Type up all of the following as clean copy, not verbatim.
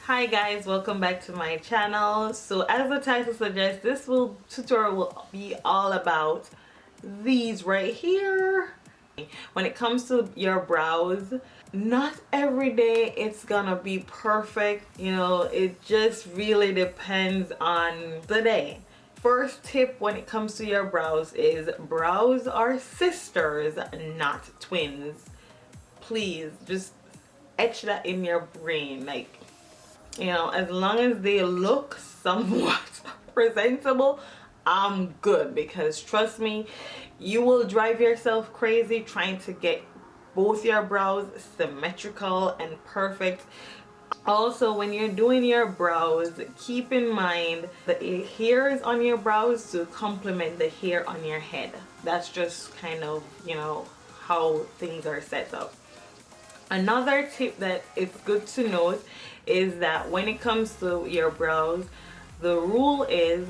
Hi guys, welcome back to my channel. So as the title suggests, this tutorial will be all about these right here. When it comes to your brows, not every day it's gonna be perfect. You know, it just really depends on the day. First tip when it comes to your brows is brows are sisters, not twins. Please just etch that in your brain. Like, you know, as long as they look somewhat presentable, I'm good, because trust me, you will drive yourself crazy trying to get both your brows symmetrical and perfect. Also, when you're doing your brows, keep in mind the hairs on your brows to complement the hair on your head. That's just kind of, you know, how things are set up. Another tip that it's good to note is that when it comes to your brows, the rule is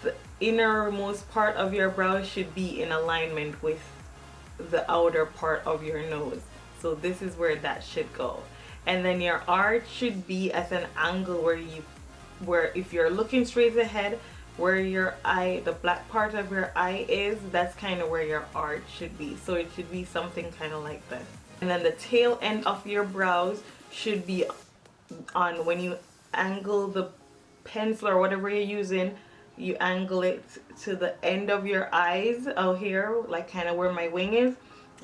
the innermost part of your brow should be in alignment with the outer part of your nose. So this is where that should go. And then your arch should be at an angle where if you're looking straight ahead, where your eye, the black part of your eye is, that's kind of where your arch should be. So it should be something kind of like this. And then the tail end of your brows should be on, when you angle the pencil or whatever you're using, you angle it to the end of your eyes out here, like kind of where my wing is.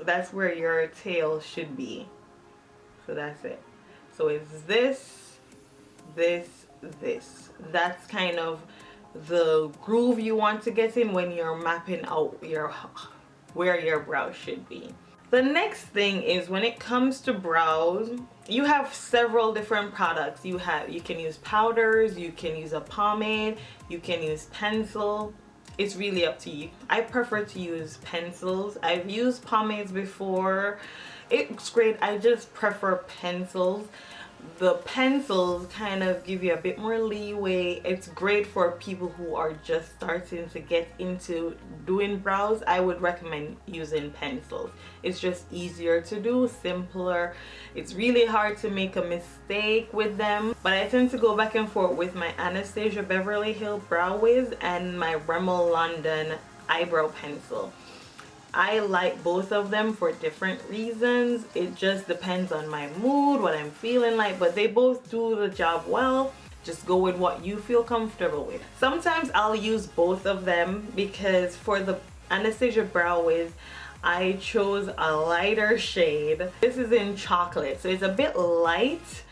That's where your tail should be. So that's it. So it's this, this, this. That's kind of the groove you want to get in when you're mapping out where your brow should be. The next thing is, when it comes to brows, you have several different products. You can use powders, you can use a pomade, you can use pencil. It's really up to you. I prefer to use pencils. I've used pomades before. It's great. I just prefer pencils. The pencils kind of give you a bit more leeway. It's great for people who are just starting to get into doing brows. I would recommend using pencils. It's just easier to do, simpler. It's really hard to make a mistake with them, but I tend to go back and forth with my Anastasia Beverly Hills Brow Wiz and my Rimmel London eyebrow pencil. I like both of them for different reasons. It just depends on my mood, what I'm feeling like, but they both do the job well. Just go with what you feel comfortable with. Sometimes I'll use both of them, because for the Anastasia Brow Wiz, I chose a lighter shade. This is in chocolate, so it's a bit light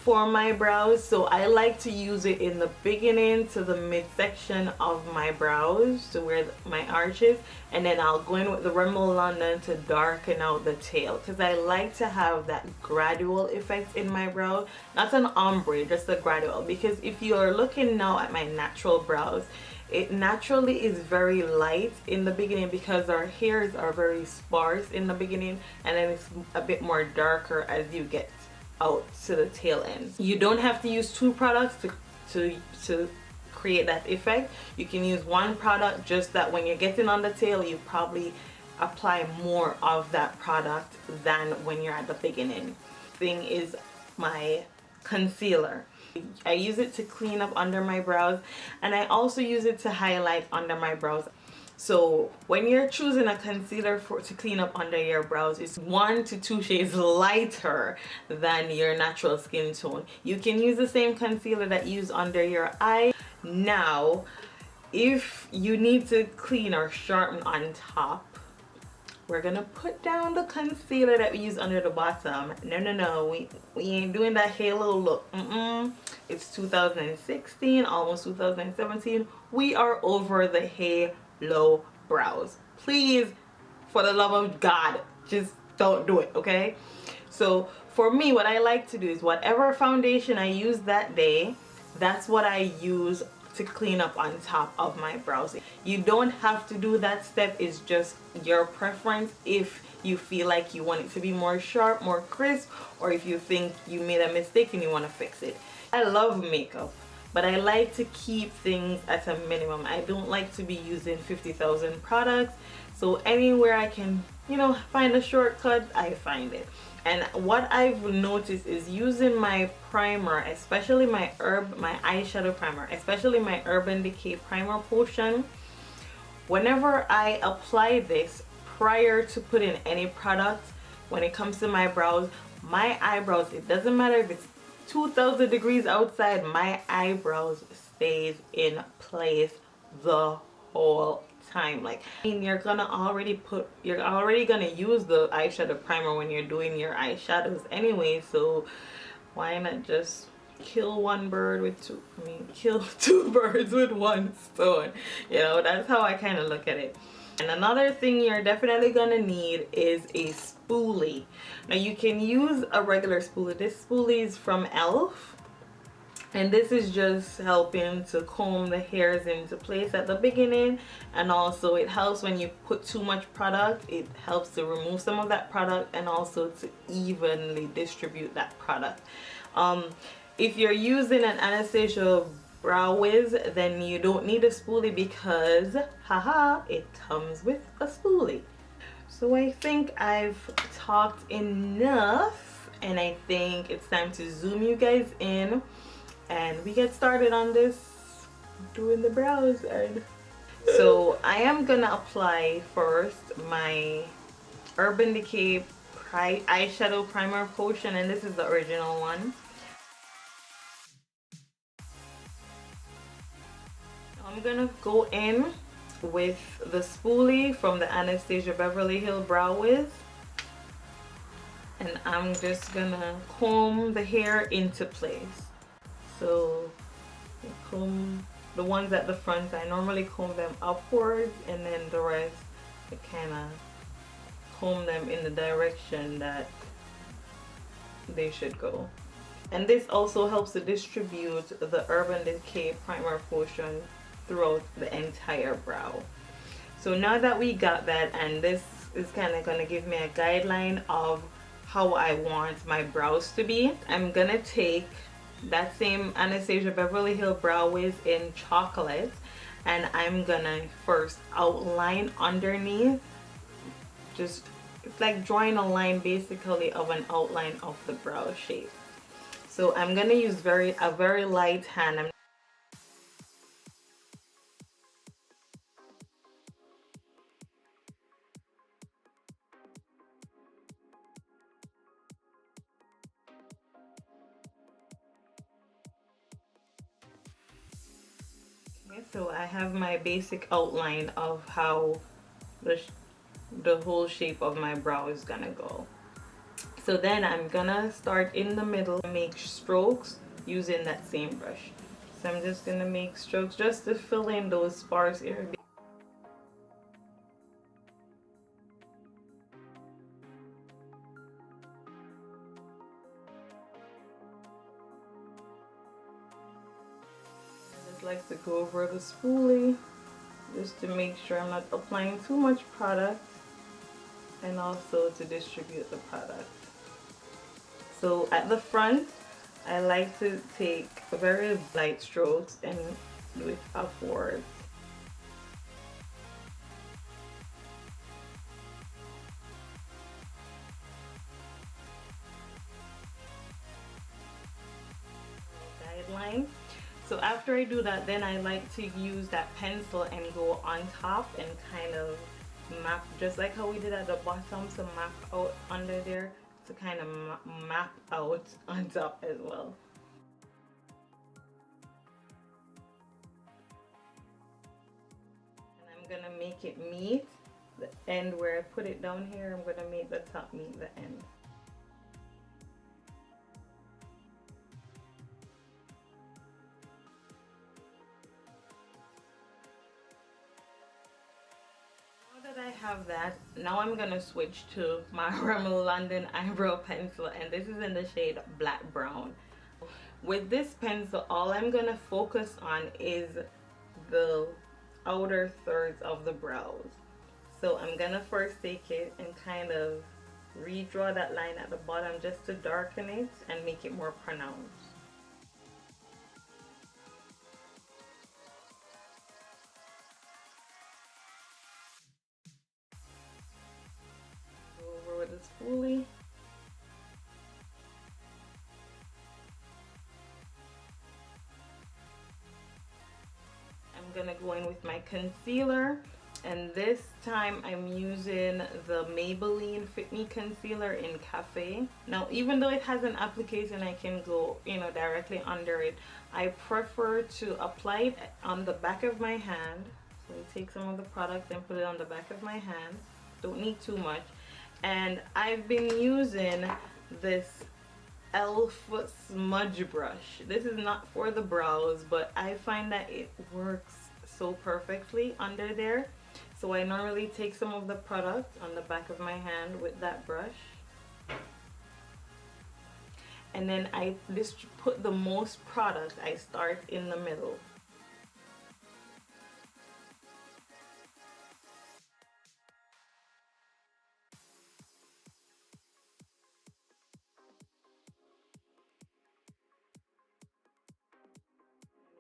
for my brows, so I like to use it in the beginning to the midsection of my brows, to where my arch is, and then I'll go in with the Rimmel London to darken out the tail, because I like to have that gradual effect in my brow, not an ombre, just a gradual. Because if you are looking now at my natural brows, it naturally is very light in the beginning because our hairs are very sparse in the beginning, and then it's a bit more darker as you get out to the tail end. You don't have to use two products to create that effect. You can use one product, just that when you're getting on the tail, you probably apply more of that product than when you're at the beginning. Thing is my concealer. I use it to clean up under my brows, and I also use it to highlight under my brows. So when you're choosing a concealer to clean up under your brows, it's 1 to 2 shades lighter than your natural skin tone. You can use the same concealer that you use under your eye. Now, if you need to clean or sharpen on top, we're gonna put down the concealer that we use under the bottom. No, we ain't doing that halo look. It's 2016, almost 2017. We are over the halo brows. Please, for the love of God, just don't do it, okay? So for me, what I like to do is whatever foundation I use that day, that's what I use to clean up on top of my brows. You don't have to do that step. It's just your preference. If you feel like you want it to be more sharp, more crisp, or if you think you made a mistake and you want to fix it. I love makeup, but I like to keep things at a minimum. I don't like to be using 50,000 products. So anywhere I can, you know, find a shortcut, I find it. And what I've noticed is using my primer, especially my eyeshadow primer, especially my Urban Decay primer potion, whenever I apply this prior to putting any product, when it comes to my brows, my eyebrows, it doesn't matter if it's 2,000 degrees outside, my eyebrows stays in place the whole time. Like, I mean, you're already gonna use the eyeshadow primer when you're doing your eyeshadows anyway, so why not just kill one bird with kill two birds with one stone? You know, that's how I kind of look at it. And another thing you're definitely gonna need is a spoolie. Now you can use a regular spoolie. This spoolie is from ELF, and this is just helping to comb the hairs into place at the beginning, and also it helps when you put too much product. It helps to remove some of that product and also to evenly distribute that product. If you're using an Anastasia Brow Wiz, then you don't need a spoolie because haha, it comes with a spoolie. So I think I've talked enough, and I think it's time to zoom you guys in and we get started on this doing the brows. And so I am gonna apply first my Urban Decay eyeshadow primer potion, and this is the original one. I'm gonna go in with the spoolie from the Anastasia Beverly Hills Brow Wiz, and I'm just gonna comb the hair into place. So comb the ones at the front, I normally comb them upwards, and then the rest I kind of comb them in the direction that they should go. And this also helps to distribute the Urban Decay primer potion throughout the entire brow. So now that we got that, and this is kind of gonna give me a guideline of how I want my brows to be, I'm gonna take that same Anastasia Beverly Hills Brow Wiz in chocolate, and I'm gonna first outline underneath. Just, it's like drawing a line basically of an outline of the brow shape. So I'm gonna use a very light hand. Okay, so I have my basic outline of how the whole shape of my brow is gonna go. So then I'm gonna start in the middle and make strokes using that same brush. So I'm just gonna make strokes just to fill in those sparse areas. I just like to go over the spoolie just to make sure I'm not applying too much product, and also to distribute the product. So at the front, I like to take very light strokes and do it upwards. Guideline. So after I do that, then I like to use that pencil and go on top and kind of map, just like how we did at the bottom, to map out under there, to kind of map out on top as well. And I'm gonna make it meet the end where I put it down here. I'm gonna make the top meet the end. That I have that, now I'm gonna switch to my Rimmel London eyebrow pencil, and this is in the shade Black Brown. With this pencil, all I'm gonna focus on is the outer thirds of the brows. So I'm gonna first take it and kind of redraw that line at the bottom just to darken it and make it more pronounced. Go over with the spoolie. gonna go in with my concealer, and this time I'm using the Maybelline Fit Me Concealer in Cafe. Now, even though it has an application I can go, you know, directly under it, I prefer to apply it on the back of my hand. So I take some of the product and put it on the back of my hand. Don't need too much. And I've been using this e.l.f. smudge brush. This is not for the brows, but I find that it works so perfectly under there. So I normally take some of the product on the back of my hand with that brush, and then I just put the most product. I start in the middle.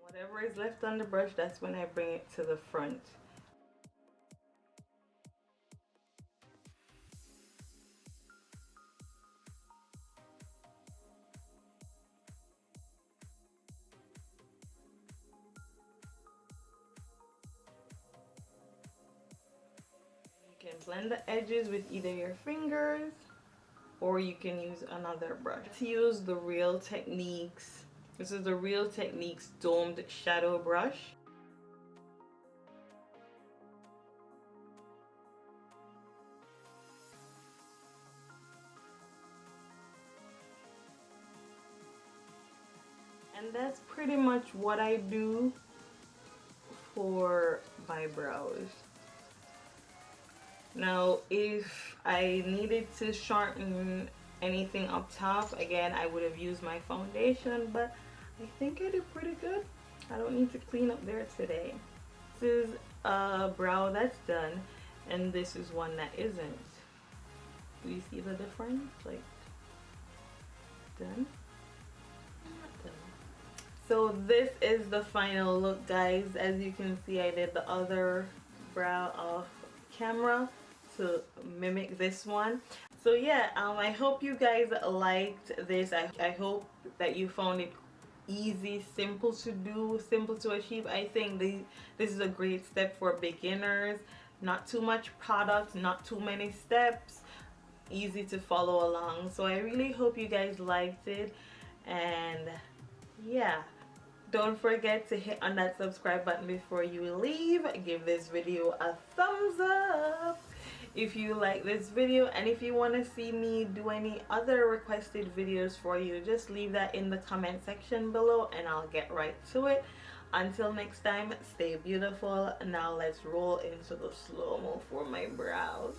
Whatever is left on the brush, that's when I bring it to the front. You can blend the edges with either your fingers or you can use another brush. To use the Real Techniques. This is the Real Techniques domed shadow brush. And that's pretty much what I do for my brows. Now, if I needed to shorten anything up top, again, I would have used my foundation, but I think I did pretty good. I don't need to clean up there today. This is a brow that's done, and this is one that isn't. Do you see the difference? Like, done, not done. So this is the final look, guys. As you can see, I did the other brow off camera to mimic this one. So yeah, I hope you guys liked this. I hope that you found it easy, simple to do, simple to achieve. I think this is a great step for beginners. Not too much product, not too many steps, easy to follow along. So I really hope you guys liked it, and yeah, don't forget to hit on that subscribe button before you leave. Give this video a thumbs up if you like this video, and if you want to see me do any other requested videos for you, just leave that in the comment section below and I'll get right to it. Until next time, stay beautiful. Now let's roll into the slow-mo for my brows.